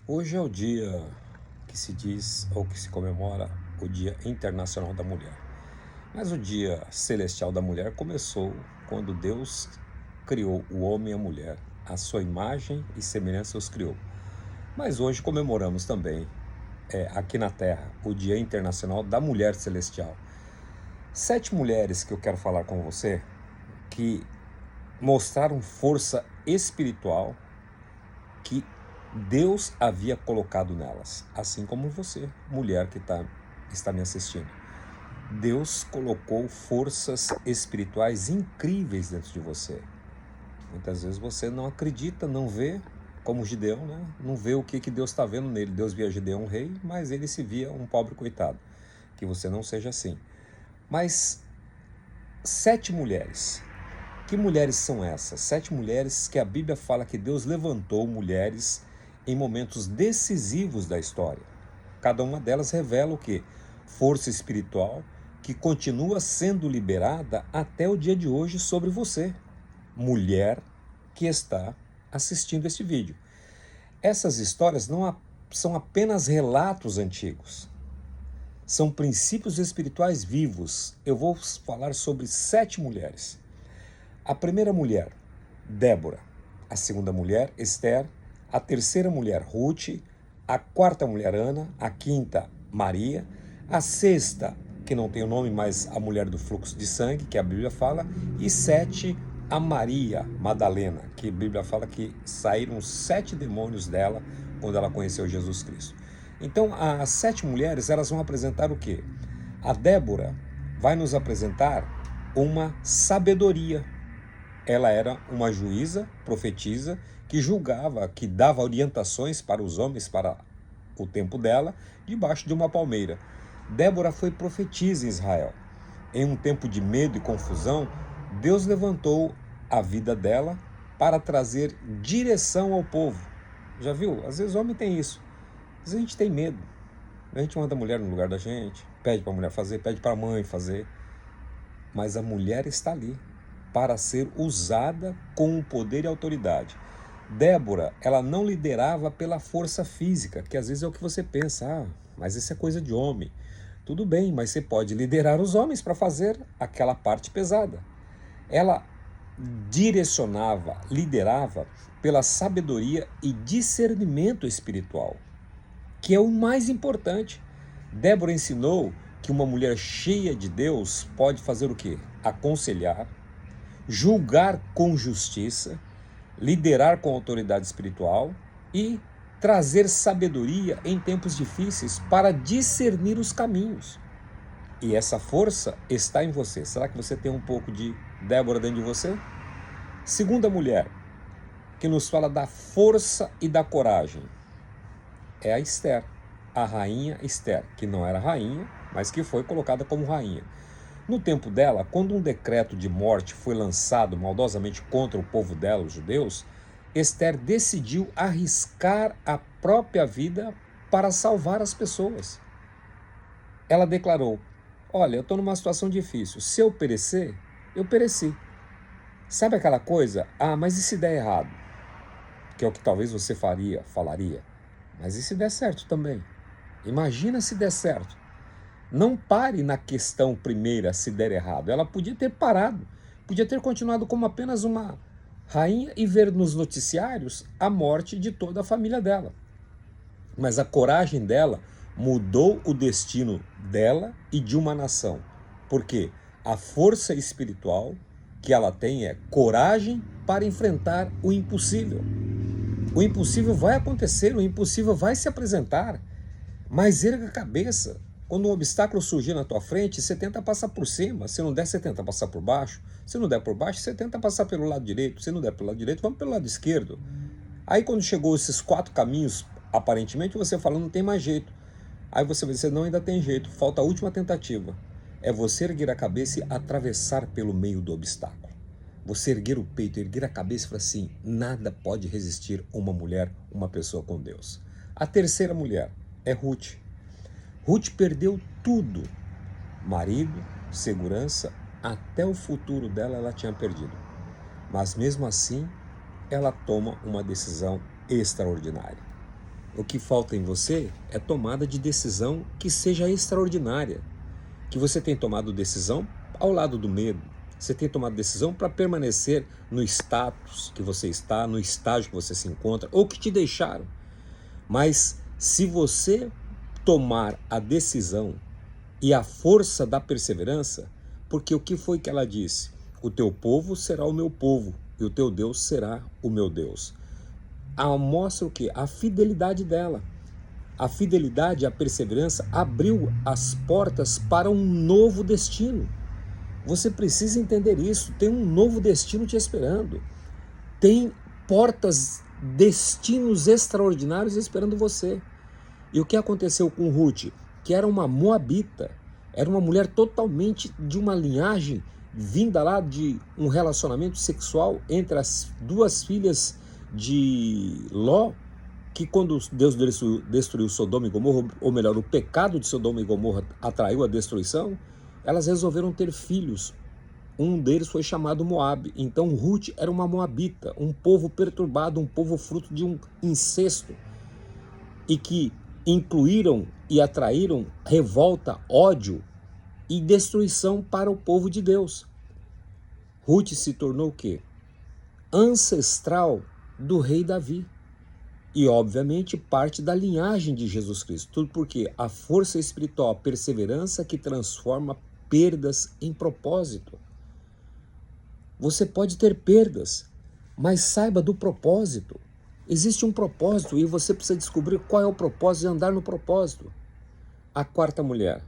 Hoje é o dia que se diz ou que se comemora o Dia Internacional da Mulher. Mas o Dia Celestial da Mulher começou quando Deus criou o homem e a mulher, a sua imagem e semelhança os criou. Mas hoje comemoramos também, aqui na Terra, o Dia Internacional da Mulher Celestial. 7 mulheres que eu quero falar com você que mostraram força espiritual que Deus havia colocado nelas, assim como você, mulher que está me assistindo. Deus colocou forças espirituais incríveis dentro de você. Muitas vezes você não acredita, não vê, como Gideão, né? Não vê o que Deus está vendo nele. Deus via Gideão um rei, mas ele se via um pobre coitado. Que você não seja assim. Mas 7 mulheres. Que mulheres são essas? 7 mulheres que a Bíblia fala que Deus levantou mulheres em momentos decisivos da história. Cada uma delas revela o quê? Força espiritual que continua sendo liberada até o dia de hoje sobre você, mulher que está assistindo este vídeo. Essas histórias não são apenas relatos antigos, são princípios espirituais vivos. Eu vou falar sobre 7 mulheres. A primeira mulher, Débora. A segunda mulher, Esther. A terceira mulher, Ruth. A quarta mulher, Ana. A quinta, Maria. A sexta, que não tem o nome, mas a mulher do fluxo de sangue, que a Bíblia fala. E 7, a Maria Madalena, que a Bíblia fala que saíram 7 demônios dela quando ela conheceu Jesus Cristo. Então, as 7 mulheres, elas vão apresentar o quê? A Débora vai nos apresentar uma sabedoria. Ela era uma juíza, profetisa, que julgava, que dava orientações para os homens, para o tempo dela, debaixo de uma palmeira. Débora foi profetisa em Israel. Em um tempo de medo e confusão, Deus levantou a vida dela para trazer direção ao povo. Já viu? Às vezes o homem tem isso. Às vezes a gente tem medo. A gente manda a mulher no lugar da gente, pede para a mulher fazer, pede para a mãe fazer. Mas a mulher está ali para ser usada com o poder e autoridade. Débora, ela não liderava pela força física, que às vezes é o que você pensa, mas isso é coisa de homem. Tudo bem, mas você pode liderar os homens para fazer aquela parte pesada. Ela direcionava, liderava pela sabedoria e discernimento espiritual, que é o mais importante. Débora ensinou que uma mulher cheia de Deus pode fazer o quê? Aconselhar, julgar com justiça, liderar com autoridade espiritual e trazer sabedoria em tempos difíceis para discernir os caminhos. E essa força está em você. Será que você tem um pouco de Débora dentro de você? Segunda mulher, que nos fala da força e da coragem, é a Esther, a rainha Esther, que não era rainha, mas que foi colocada como rainha. No tempo dela, quando um decreto de morte foi lançado maldosamente contra o povo dela, os judeus, Esther decidiu arriscar a própria vida para salvar as pessoas. Ela declarou: olha, eu estou numa situação difícil, se eu perecer, eu pereci. Sabe aquela coisa? Mas e se der errado? Que é o que talvez você falaria. Mas e se der certo também? Imagina se der certo. Não pare na questão primeira se der errado. Ela podia ter parado, podia ter continuado como apenas uma rainha e ver nos noticiários a morte de toda a família dela. Mas a coragem dela mudou o destino dela e de uma nação. Porque a força espiritual que ela tem é coragem para enfrentar o impossível. O impossível vai acontecer, o impossível vai se apresentar, mas erga a cabeça. Quando um obstáculo surgir na tua frente, você tenta passar por cima. Se não der, você tenta passar por baixo. Se não der por baixo, você tenta passar pelo lado direito. Se não der pelo lado direito, vamos pelo lado esquerdo. Aí quando chegou esses 4 caminhos, aparentemente você fala, não tem mais jeito. Aí você vai dizer, não, ainda tem jeito, falta a última tentativa. É você erguer a cabeça e atravessar pelo meio do obstáculo. Você erguer o peito, erguer a cabeça e falar assim, nada pode resistir uma mulher, uma pessoa com Deus. A terceira mulher é Ruth. Ruth perdeu tudo, marido, segurança, até o futuro dela ela tinha perdido. Mas mesmo assim, ela toma uma decisão extraordinária. O que falta em você é tomada de decisão que seja extraordinária. Que você tem tomado decisão ao lado do medo. Você tem tomado decisão para permanecer no status que você está, no estágio que você se encontra, ou que te deixaram. Mas se você tomar a decisão e a força da perseverança, porque o que foi que ela disse? O teu povo será o meu povo e o teu Deus será o meu Deus. Mostra o quê? A fidelidade dela. A fidelidade, a perseverança abriu as portas para um novo destino. Você precisa entender isso. Tem um novo destino te esperando. Tem portas, destinos extraordinários esperando você. E o que aconteceu com Ruth? Que era uma moabita, era uma mulher totalmente de uma linhagem vinda lá de um relacionamento sexual entre as duas filhas de Ló, que quando Deus destruiu Sodoma e Gomorra, ou melhor, o pecado de Sodoma e Gomorra atraiu a destruição, elas resolveram ter filhos. Um deles foi chamado Moabe. Então Ruth era uma moabita, um povo perturbado, um povo fruto de um incesto, e que incluíram e atraíram revolta, ódio e destruição para o povo de Deus. Ruth se tornou o quê? Ancestral do rei Davi. E, obviamente, parte da linhagem de Jesus Cristo. Tudo porque a força espiritual, a perseverança que transforma perdas em propósito. Você pode ter perdas, mas saiba do propósito. Existe um propósito e você precisa descobrir qual é o propósito e andar no propósito. A quarta mulher,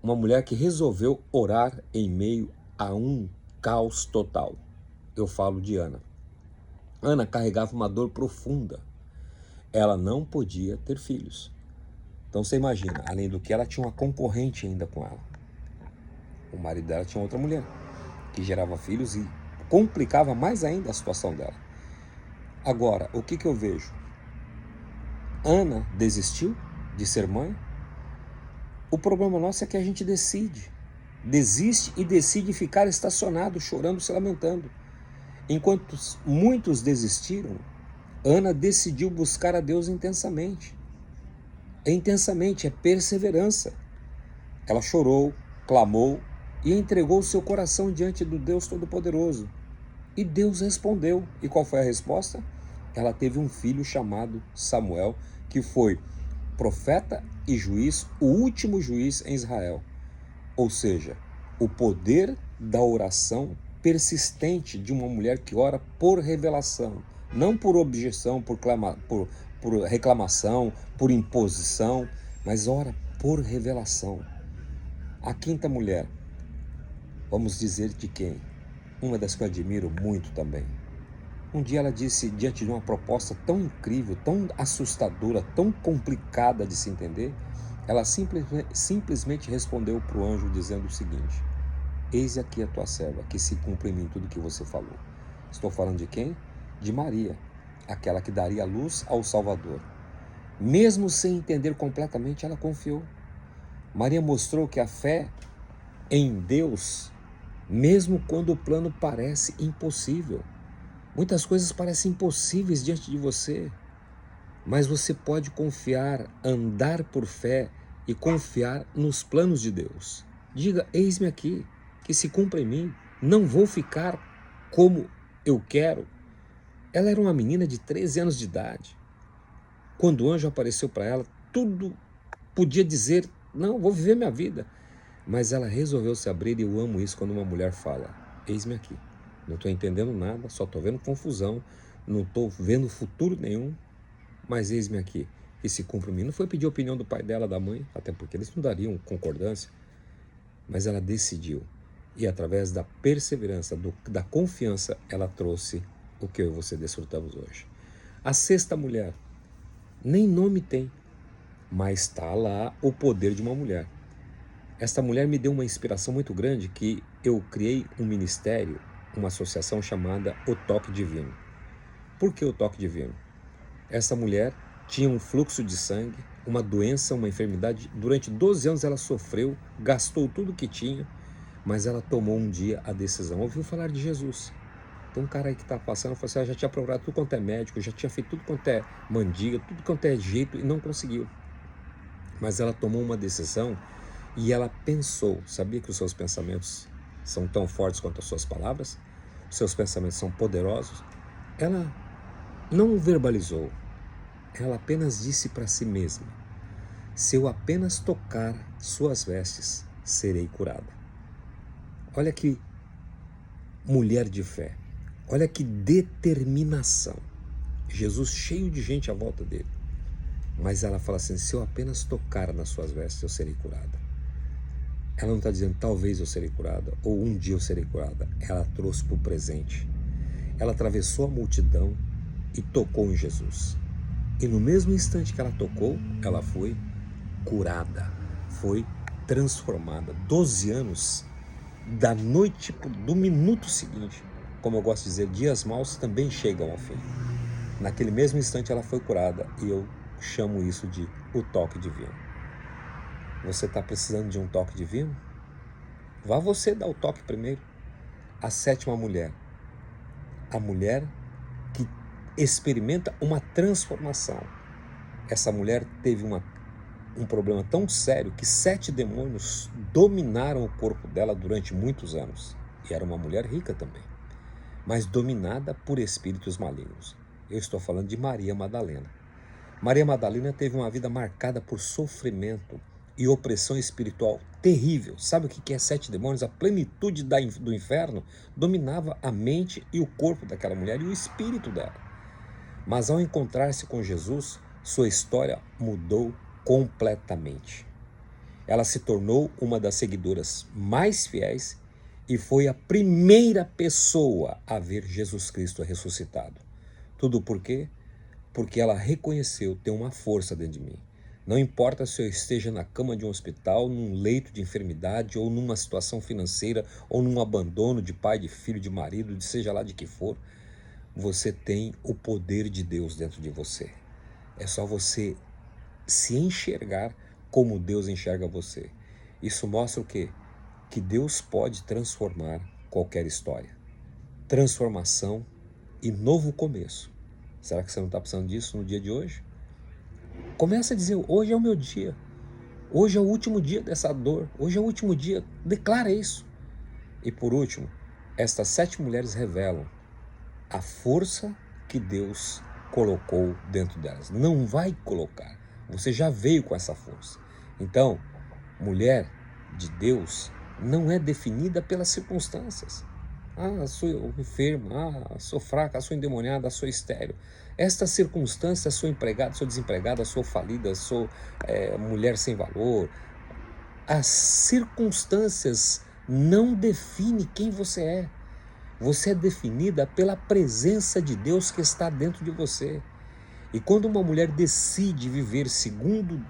uma mulher que resolveu orar em meio a um caos total. Eu falo de Ana. Ana carregava uma dor profunda. Ela não podia ter filhos. Então você imagina, além do que ela tinha uma concorrente ainda com ela. O marido dela tinha outra mulher que gerava filhos e complicava mais ainda a situação dela. Agora, o que eu vejo? Ana desistiu de ser mãe? O problema nosso é que a gente desiste e decide ficar estacionado, chorando, se lamentando. Enquanto muitos desistiram, Ana decidiu buscar a Deus intensamente. É perseverança. Ela chorou, clamou e entregou o seu coração diante do Deus Todo-Poderoso. E Deus respondeu. E qual foi a resposta? Ela teve um filho chamado Samuel, que foi profeta e juiz, o último juiz em Israel. Ou seja, o poder da oração persistente de uma mulher que ora por revelação, não por objeção, por reclamação, por imposição, mas ora por revelação. A quinta mulher, vamos dizer de quem? Uma das que eu admiro muito também. Um dia ela disse, diante de uma proposta tão incrível, tão assustadora, tão complicada de se entender, ela simplesmente respondeu para o anjo dizendo o seguinte: eis aqui a tua serva, que se cumpra em mim tudo o que você falou. Estou falando de quem? De Maria, aquela que daria luz ao Salvador. Mesmo sem entender completamente, ela confiou. Maria mostrou que a fé em Deus, mesmo quando o plano parece impossível. Muitas coisas parecem impossíveis diante de você, mas você pode confiar, andar por fé e confiar nos planos de Deus. Diga, eis-me aqui, que se cumpra em mim, não vou ficar como eu quero. Ela era uma menina de 13 anos de idade. Quando o anjo apareceu para ela, tudo podia dizer, não, vou viver minha vida. Mas ela resolveu se abrir, e eu amo isso quando uma mulher fala, eis-me aqui. Não estou entendendo nada, só estou vendo confusão, não estou vendo futuro nenhum, mas eis-me aqui, que se cumpra em mim. Não foi pedir a opinião do pai dela, da mãe, até porque eles não dariam concordância, mas ela decidiu. E através da perseverança, da confiança, ela trouxe o que eu e você desfrutamos hoje. A sexta mulher, nem nome tem, mas está lá o poder de uma mulher. Esta mulher me deu uma inspiração muito grande, que eu criei um ministério, uma associação chamada O Toque Divino. Por que o Toque Divino? Essa mulher tinha um fluxo de sangue, uma doença, uma enfermidade. Durante 12 anos ela sofreu, gastou tudo que tinha, mas ela tomou um dia a decisão. Ouviu falar de Jesus. Tem um cara aí que está passando, falou assim, já tinha procurado tudo quanto é médico, já tinha feito tudo quanto é mandiga, tudo quanto é jeito e não conseguiu. Mas ela tomou uma decisão e ela pensou. Sabia que os seus pensamentos são tão fortes quanto as suas palavras? Os seus pensamentos são poderosos? Ela não verbalizou, ela apenas disse para si mesma, se eu apenas tocar suas vestes, serei curada. Olha que mulher de fé, olha que determinação. Jesus cheio de gente à volta dele, mas ela fala assim, se eu apenas tocar nas suas vestes, eu serei curada. Ela não está dizendo talvez eu serei curada, ou um dia eu serei curada. Ela trouxe para o presente. Ela atravessou a multidão e tocou em Jesus. E no mesmo instante que ela tocou, ela foi curada, foi transformada. 12 anos da noite, do minuto seguinte, como eu gosto de dizer, dias maus também chegam ao fim. Naquele mesmo instante ela foi curada e eu chamo isso de o toque divino. Você está precisando de um toque divino? Vá você dar o toque primeiro. A sétima mulher, a mulher que experimenta uma transformação. Essa mulher teve um problema tão sério que 7 demônios dominaram o corpo dela durante muitos anos. E era uma mulher rica também, mas dominada por espíritos malignos. Eu estou falando de Maria Madalena. Maria Madalena teve uma vida marcada por sofrimento e opressão espiritual terrível. Sabe o que é 7 demônios? A plenitude do inferno dominava a mente e o corpo daquela mulher e o espírito dela. Mas ao encontrar-se com Jesus, sua história mudou completamente. Ela se tornou uma das seguidoras mais fiéis e foi a primeira pessoa a ver Jesus Cristo ressuscitado. Tudo por quê? Porque ela reconheceu, tem uma força dentro de mim. Não importa se eu esteja na cama de um hospital, num leito de enfermidade, ou numa situação financeira, ou num abandono de pai, de filho, de marido, de seja lá de que for, você tem o poder de Deus dentro de você. É só você se enxergar como Deus enxerga você. Isso mostra o quê? Que Deus pode transformar qualquer história. Transformação e novo começo. Será que você não está precisando disso no dia de hoje? Começa a dizer, hoje é o meu dia. Hoje é o último dia dessa dor. Hoje é o último dia. Declara isso. E por último, estas 7 mulheres revelam a força que Deus colocou dentro delas. Não vai colocar. Você já veio com essa força. Então, mulher de Deus não é definida pelas circunstâncias. Sou enferma, sou fraca, sou endemoniada, sou estéril. Estas circunstâncias, sou empregada, sou desempregada, sou falida, sou mulher sem valor. As circunstâncias não definem quem você é. Você é definida pela presença de Deus que está dentro de você. E quando uma mulher decide viver segundo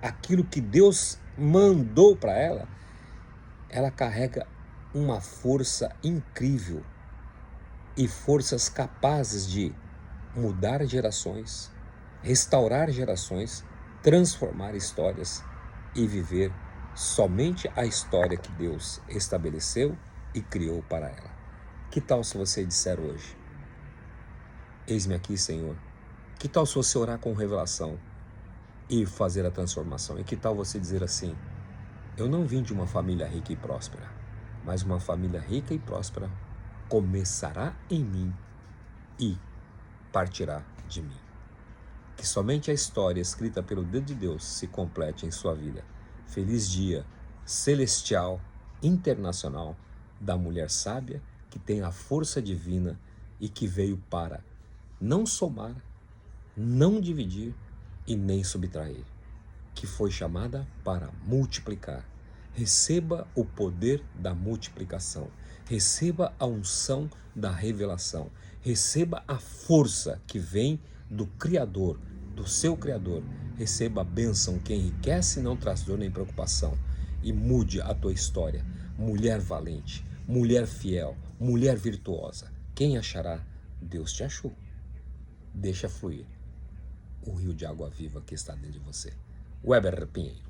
aquilo que Deus mandou para ela, ela carrega uma força incrível e forças capazes de mudar gerações, restaurar gerações, transformar histórias e viver somente a história que Deus estabeleceu e criou para ela. Que tal se você disser hoje, eis-me aqui, Senhor? Que tal se você orar com revelação e fazer a transformação? E que tal você dizer assim, eu não vim de uma família rica e próspera, mas uma família rica e próspera começará em mim e partirá de mim. Que somente a história escrita pelo dedo de Deus se complete em sua vida. Feliz dia celestial, internacional, da mulher sábia que tem a força divina e que veio para não somar, não dividir e nem subtrair, que foi chamada para multiplicar. Receba o poder da multiplicação, receba a unção da revelação, receba a força que vem do Criador, do seu Criador. Receba a bênção que enriquece e não traz dor nem preocupação e mude a tua história. Mulher valente, mulher fiel, mulher virtuosa. Quem achará? Deus te achou. Deixa fluir o rio de água viva que está dentro de você. Weber Pinheiro.